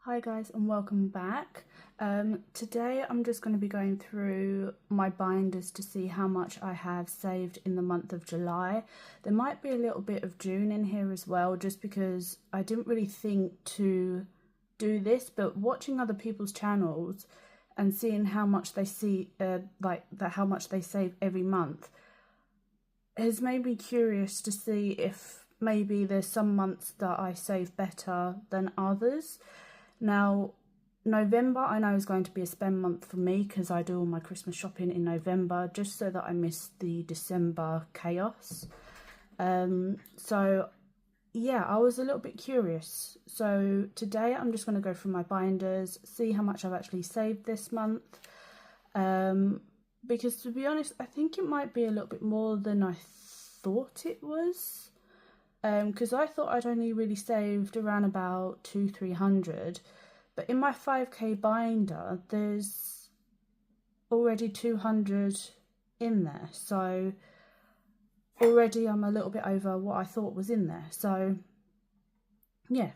Hi guys and welcome back. Today I'm just going to be going through my binders to see how much I have saved in the month of July. There might be a little bit of June in here as well, just because I didn't really think to do this, but watching other people's channels and seeing how much they how much they save every month has made me curious to see if maybe there's some months that I save better than others. Now, November I know is going to be a spend month for me because I do all my Christmas shopping in November just so that I miss the December chaos. So yeah, I was a little bit curious. So today I'm just going to go through my binders, see how much I've actually saved this month. Because to be honest, I think it might be a little bit more than I thought it was. Because I thought I'd only really saved around about 200-300, but in my 5k binder there's already 200 in there, so already I'm a little bit over what I thought was in there. So yeah,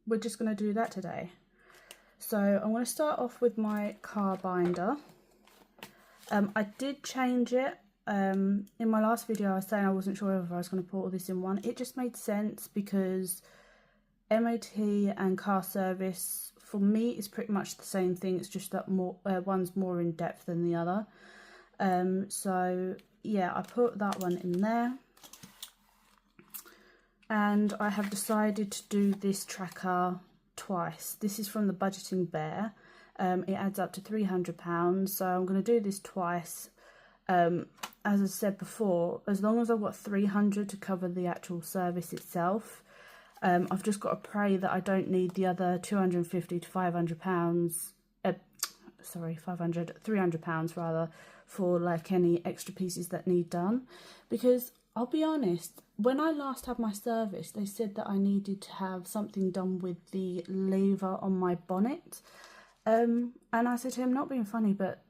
we're just going to do that today. So I'm going to start off with my car binder. I did change it. In my last video I was saying I wasn't sure if I was going to put all this in one. It just made sense because MOT and car service for me is pretty much the same thing. It's just that one's more in depth than the other. So yeah, I put that one in there. And I have decided to do this tracker twice. This is from the Budgeting Bear. It adds up to £300, so I'm going to do this twice. As I said before, as long as I've got 300 to cover the actual service itself, I've just got to pray that I don't need the other £250 to £500, £300 rather, for like any extra pieces that need done. Because I'll be honest, when I last had my service, they said that I needed to have something done with the lever on my bonnet. And I said to him, not being funny, but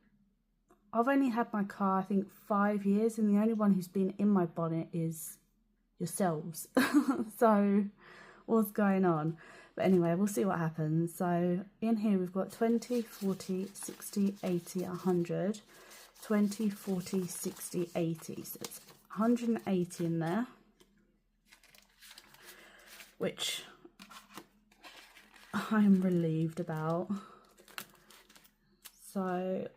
I've only had my car, I think, 5 years, and the only one who's been in my bonnet is yourselves. So, what's going on? But anyway, we'll see what happens. So, in here we've got 20, 40, 60, 80, 100. 20, 40, 60, 80. So, it's 180 in there. Which I'm relieved about. So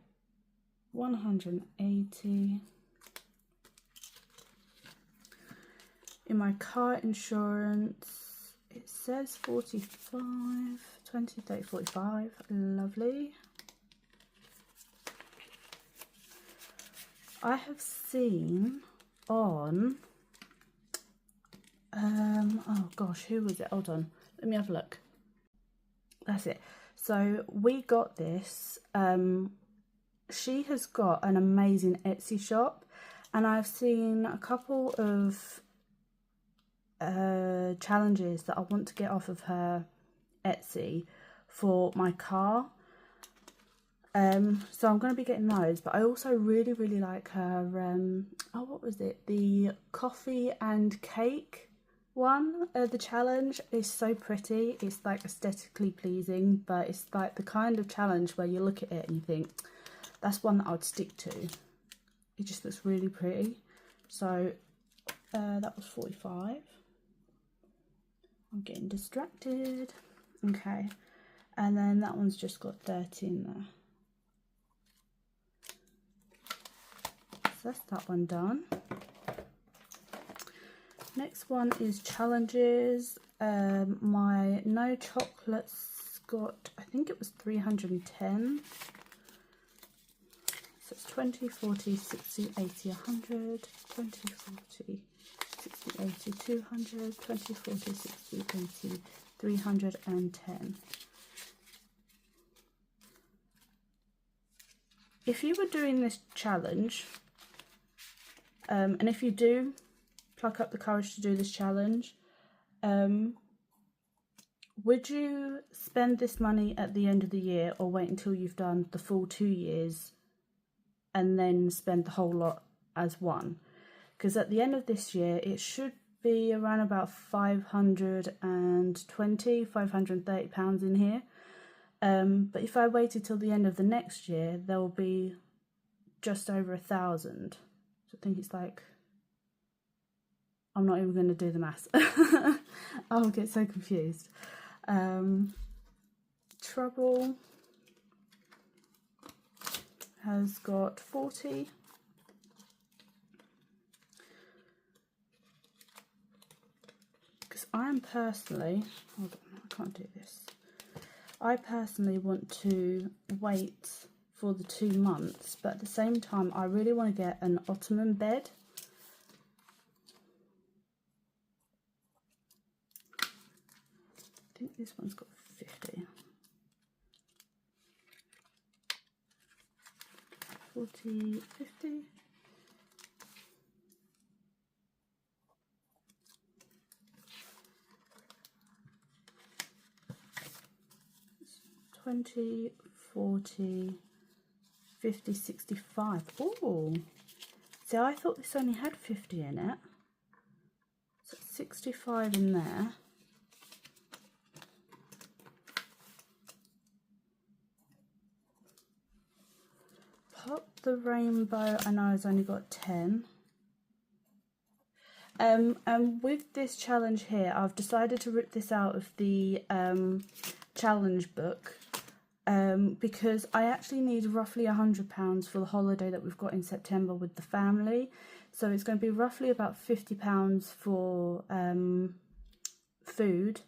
180. In my car insurance, it says 45, 20, 30, 45. Lovely. I have seen on, oh gosh, who was it? Hold on, let me have a look. That's it. So we got this. She has got an amazing Etsy shop, and I've seen a couple of challenges that I want to get off of her Etsy for my car. So I'm going to be getting those, but I also really like her, oh, what was it? The coffee and cake one. The challenge is so pretty. It's like aesthetically pleasing, but it's like the kind of challenge where you look at it and you think, that's one that I would stick to. It just looks really pretty. So that was 45. I'm getting distracted. Okay, and then that one's just got 30 in there. So that's that one done. Next one is challenges. My no chocolates got, I think it was 310. So it's 20, 40, 60, 80, 100, 20, 40, 60, 80, 200, 20, 40, 60, 80, 310. If you were doing this challenge, and if you do pluck up the courage to do this challenge, would you spend this money at the end of the year, or wait until you've done the full 2 years and then spend the whole lot as one? Because at the end of this year it should be around about £530 in here. But if I waited till the end of the next year, there will be just over 1,000. So I think it's like, I'm not even going to do the maths. I'll get so confused. Trouble has got 40. Because I am personally, hold on, I can't do this. I personally want to wait for the 2 months, but at the same time, I really want to get an ottoman bed. I think this one's got 50. 40, 50. $20, $40, $50, $65. Oh, see, I thought this only had 50 in it. So 65 in there. Pop the Rainbow, I know it's only got 10. And with this challenge here, I've decided to rip this out of the challenge book because I actually need roughly £100 for the holiday that we've got in September with the family. So it's going to be roughly about £50 for food,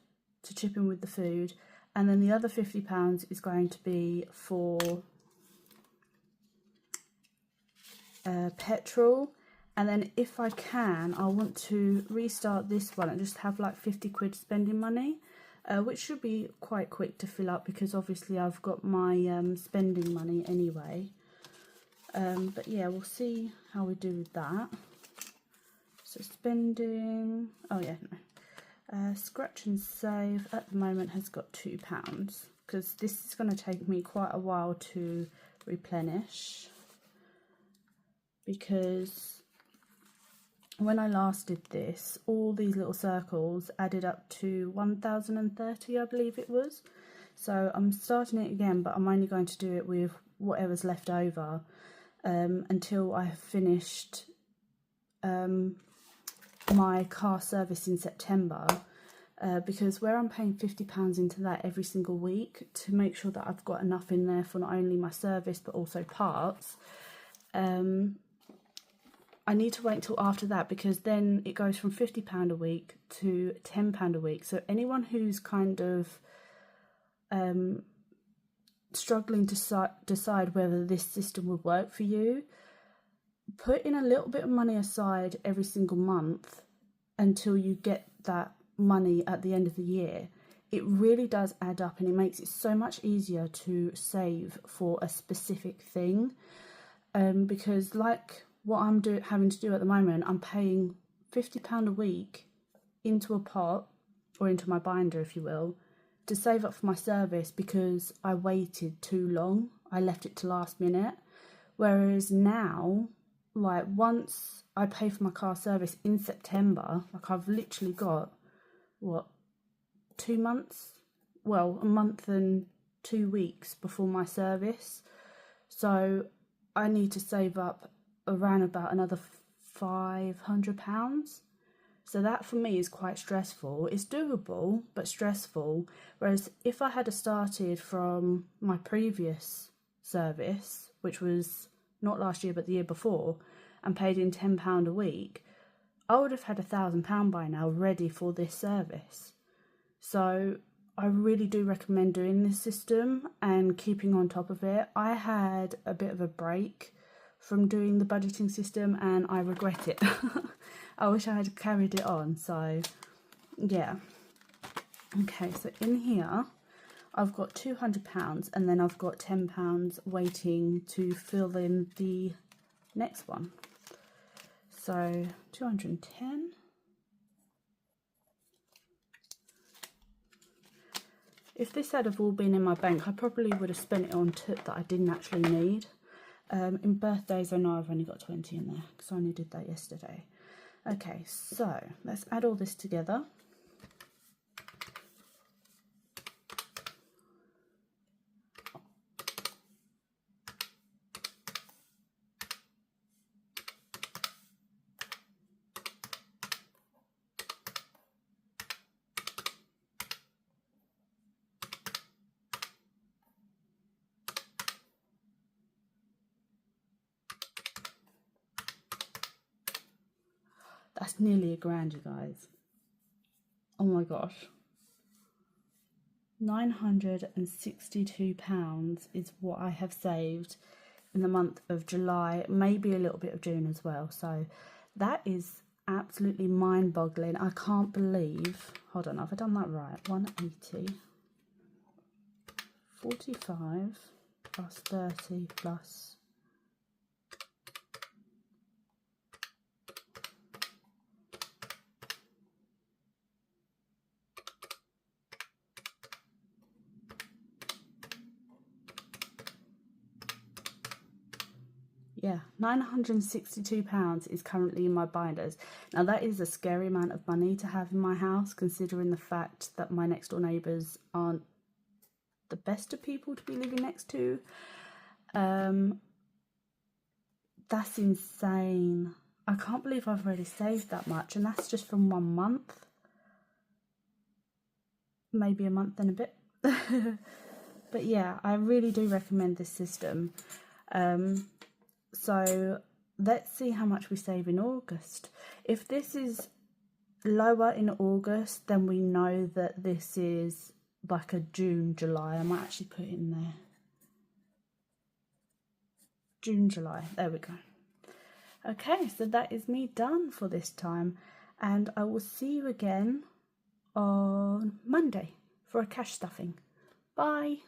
to chip in with the food, and then the other £50 is going to be for petrol. And then if I can, I want to restart this one and just have like 50 quid spending money, which should be quite quick to fill up because obviously I've got my spending money anyway. But yeah, we'll see how we do with that. So spending, oh yeah, no. Scratch and save at the moment has got £2 because this is going to take me quite a while to replenish, because when I last did this, all these little circles added up to 1,030, I believe it was. So I'm starting it again, but I'm only going to do it with whatever's left over until I have finished my car service in September, because where I'm paying £50 into that every single week to make sure that I've got enough in there for not only my service but also parts, I need to wait until after that, because then it goes from £50 a week to £10 a week. So anyone who's kind of struggling to decide whether this system would work for you, put in a little bit of money aside every single month until you get that money at the end of the year. It really does add up, and it makes it so much easier to save for a specific thing, because like what I'm having to do at the moment, I'm paying £50 a week into a pot, or into my binder if you will, to save up for my service because I waited too long. I left it to last minute. Whereas now, like once I pay for my car service in September, like I've literally got, what, 2 months? Well, a month and 2 weeks before my service. So I need to save up around about another £500. So that for me is quite stressful. It's doable, but stressful. Whereas if I had started from my previous service, which was not last year but the year before, and paid in £10 a week, I would have had £1,000 by now ready for this service. So I really do recommend doing this system and keeping on top of it. I had a bit of a break from doing the budgeting system and I regret it. I wish I had carried it on. So yeah. Okay, so in here I've got £200 and then I've got £10 waiting to fill in the next one. So 210. If this had have all been in my bank, I probably would have spent it on tip that I didn't actually need. In birthdays, I know I've only got 20 in there because I only did that yesterday. Okay, so let's add all this together. That's nearly £1,000, you guys. Oh my gosh. £962 is what I have saved in the month of July, maybe a little bit of June as well. So that is absolutely mind-boggling. I can't believe, hold on, have I done that right? 180 45 plus 30 plus yeah, £962 is currently in my binders. Now that is a scary amount of money to have in my house, considering the fact that my next door neighbours aren't the best of people to be living next to. That's insane. I can't believe I've already saved that much, and that's just from 1 month. Maybe a month and a bit. But yeah, I really do recommend this system. So let's see how much we save in August. If this is lower in August, then we know that this is like a June, July. I might actually put it in there. June, July. There we go. Okay, so that is me done for this time. And I will see you again on Monday for a cash stuffing. Bye.